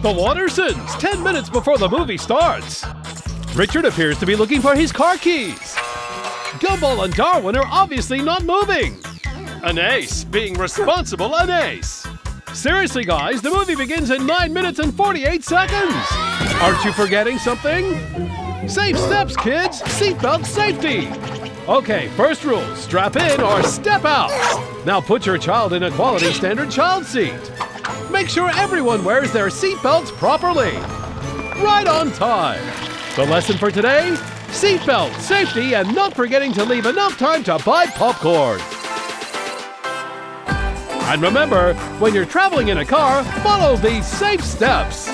The Wattersons, 10 minutes before the movie starts. Richard appears to be looking for his car keys. Gumball and Darwin are obviously not moving. An ace, being responsible, an ace. Seriously, guys, the movie begins in 9 minutes and 48 seconds. Aren't you forgetting something? Safe steps, kids. Seatbelt safety. Okay, first rule, strap in or step out. Now put your child in a quality standard child seat. Make sure everyone wears their seatbelts properly. Right on time. The lesson for today? Seatbelt, safety, and not forgetting to leave enough time to buy popcorn. And remember, when you're traveling in a car, follow these safe steps.